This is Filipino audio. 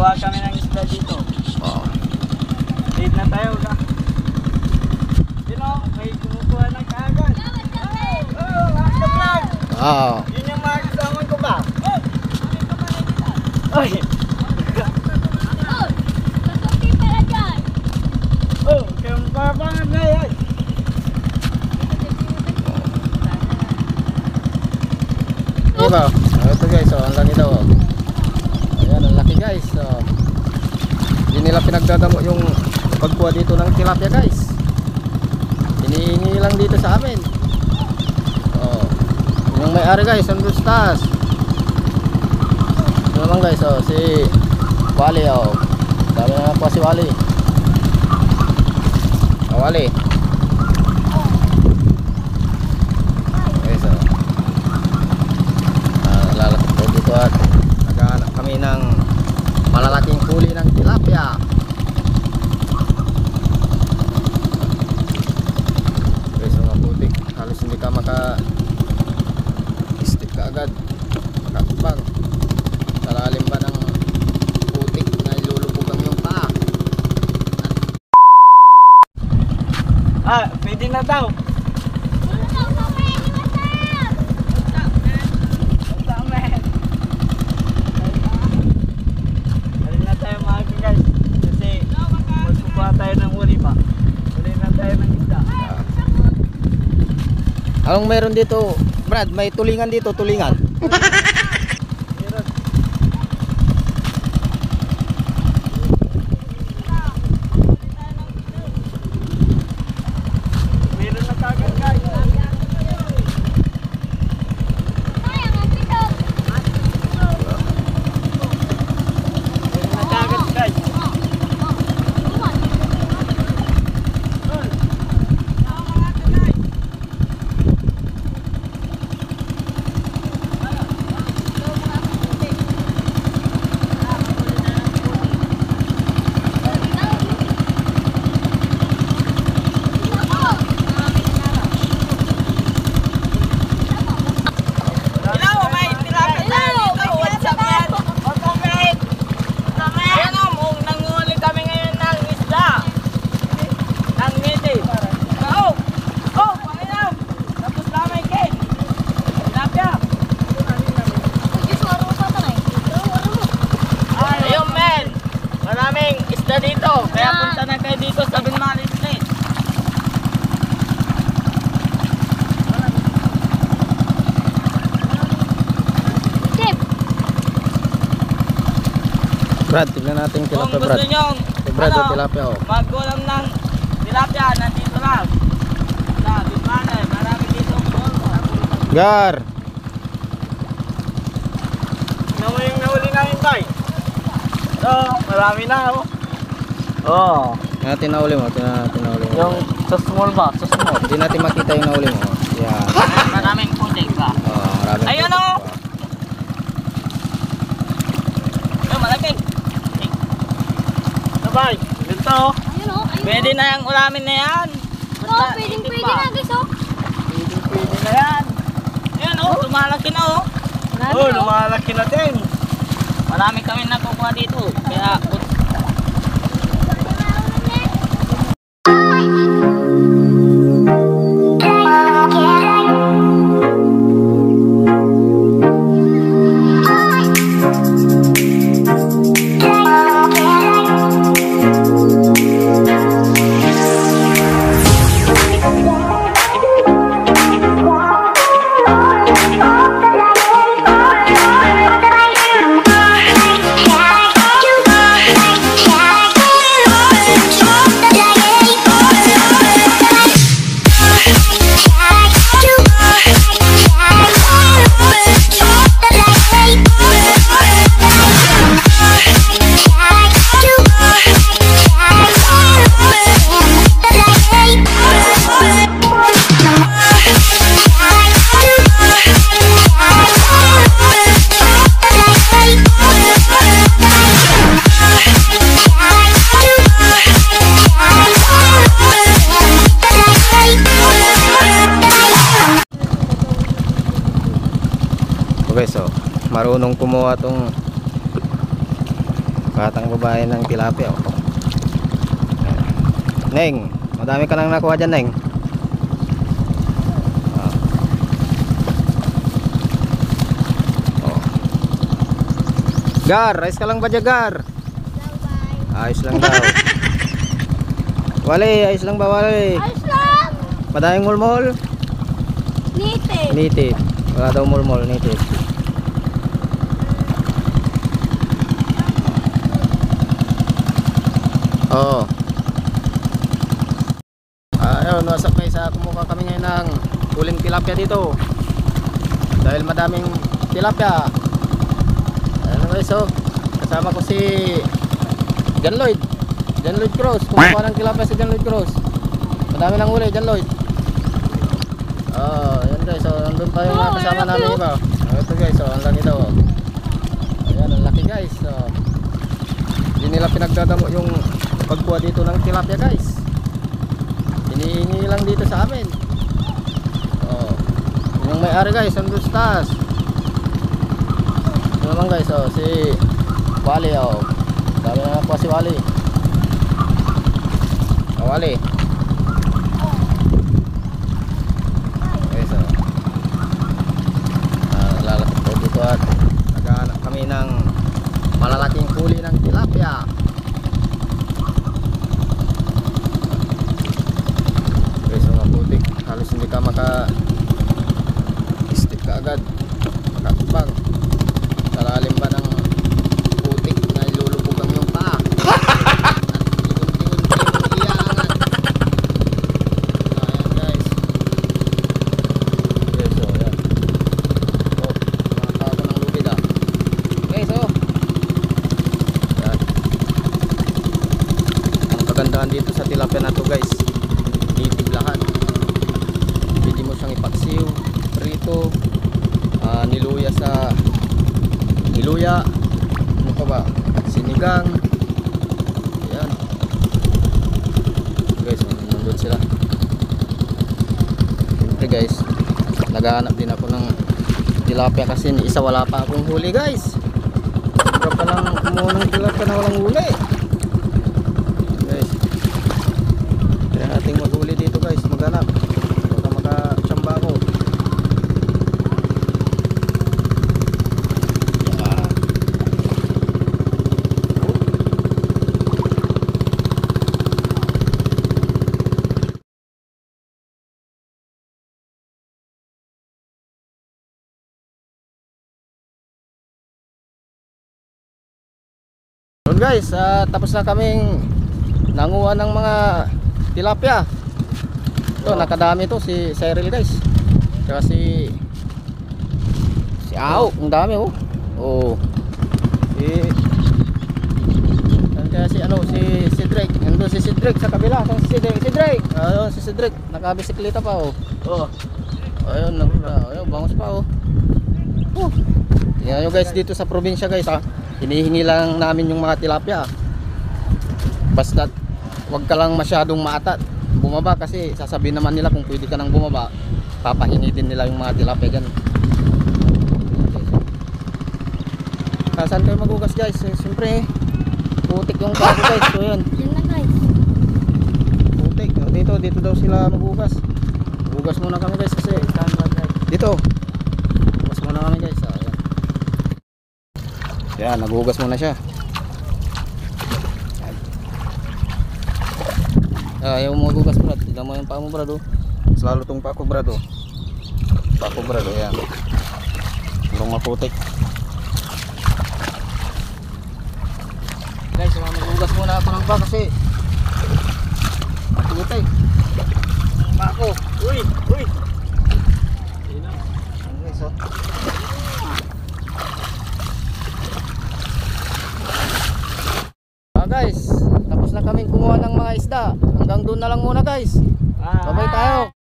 Kuha kami ng isda dito. Oh. Late na tayo ka. Sino? May kumukuha ng kaagad. Oh, master vlog. Oh. Yun yung mga kasaman ko ba? Ay. Oh, kaya mapapangan na yan. Diba? Ito guys, oh, ang laki daw. Oh. Ayan, ang laki guys. Oh. Hindi nila pinagdadamo yung pagkuha dito ng tilapia guys. Hinihingi lang dito sa amin. Oh. Yung may-ari guys, ang bustas. Ito naman guys, oh, si Wally. Oh. Dami na po si Wally. Oh, Wally. At naghahanap kami ng malalaking huli ng tilapia. Okay, so mga putik, halos hindi ka maka-step ka agad, makatubang sa lalim ba ng putik na ilulupugan yung paa. Pwede na daw. Anong meron dito, Brad? May tulingan dito, tulingan. Meron. Meron na kagad guys. Meron na kagad guys. Dito, kaya punta na kayo dito sa Binmari Street. Chip. Brad, tignan natin yung tilapia, Kung Brad. gusto nyo, Brad, yung tilapia, oh. magkulam ng tilapia, nandito lang. Sa Binmari, marami dito. Gar! Tingnan mo yung nahuli namin, tay. So, marami na, oh. Oh. Natin nahuli mo, tinahuli mo. Yung sa small ba? Sa small. Hindi natin makita yung nahuli mo. Yan. Maraming putik ba? Oh, maraming Ayun, putik oh. pa. Ayun, malaki. Sabay, dito, oh. Ayun o, ayun. Pwede na yung ulamin na yan. Oo, pwede na guys o. Pwede na yan. Ayun, oh, lumalaki na, oh. Oh, lumalaki na din. Marami kami nakukuha dito. Kaya, Okay, so marunong kumuha tong Batang babae ng tilapia. Oh. Neng, madami ka nang nakuha dyan, Neng. Oh. Oh. Gar, ayos ka lang ba dyan, Gar? Ayos lang daw. Wali, ayos lang ba, Wali? Ayos lang! Madaming mulmol? Nite. Native. Wala daw mulmol, native. Oo. Ayun, wasap guys, kumuha kami ngayon ng huling tilapia dito. Dahil madaming tilapia. Ayun guys, oh. Kasama ko si John Lloyd. John Lloyd Cruz. Kumuha ng tilapia si John Lloyd Cruz. Madami nang huli, John Lloyd. Ayun guys, oh. Nandun pa yung mga kasama namin iba. Ito guys, oh. Ang laki daw, oh. Ayan, ang laki guys, oh. Hindi nila pinagdadamo yung pagkuha dito ng tilapia guys. Hinihingi lang dito sa amin. Oh. Yung may-ari guys, andun sa taas. Ito naman guys, oh, si Wally, oh. Dami na nakuha si Wally. Oh, Wally. Okay, so lalapit po dito at naghahanap kami ng malalaking huli ng tilapia. Okay, so mabutik. Halos hindi ka maka-step ka agad. Makatubang. Sa lalim ba ng putik na ilulubugan yung paa. At ligon-ligon iyangat. Ayan guys. Okay, so ayan. Oh, makakawa ko ng lubid ah. Okay, so ayan. Ang kagandahan dito sa tilapia na to guys, native lahat. Pwede mo siyang ipaksiw, prito, niluya sa niluya, ano pa ba, sinigang. Ayan guys, nandun sila. Siyempre guys, naghahanap din ako ng tilapia kasi isa wala pa akong huli guys. Sobra pa lang kumuha ng tilapia na walang huli guys. Kaya nating maghuli dito guys, maghanap baka makatsamba ako. Yun guys, tapos na kaming nanguha ng mga tilapia. Ito, nakadami to si Cyril guys. Kaya si Ao, ang dami oh. Oh. Kaya si ano, si Cedric. Nandun si Cedric sa kabila. Si Cedric. Ayun, si Cedric. Nakabisikleta pa oh. Oh. Ayun, ayun, bangus pa oh. Tingnan nyo guys dito sa probinsya guys ha. Hinihingi lang namin yung mga tilapia. Basta wag ka lang masyadong maatat bumaba kasi sasabihin naman nila kung pwede ka nang bumaba, papahingi din nila yung mga tilapia dyan. Saan kayo magugas guys? Siyempre putik yung pako guys. So yun, Yan na guys. putik. Dito daw sila magugas. Magugas muna kami guys kasi dito magugas muna kami guys. Yan, naghugas muna siya. Ayaw mo maghugas brad. Tignan mo yung paa mo brad oh. Mas lalo tong paa ko brad oh. Paa ko brad oh, yan. Murong maputik. Guys, maghugas muna ako ng paa kasi maputik. Paa ko. Uy, uy. Yan guys oh. Guys, tapos na kaming kumuha ng mga isda. Hanggang doon na lang muna guys.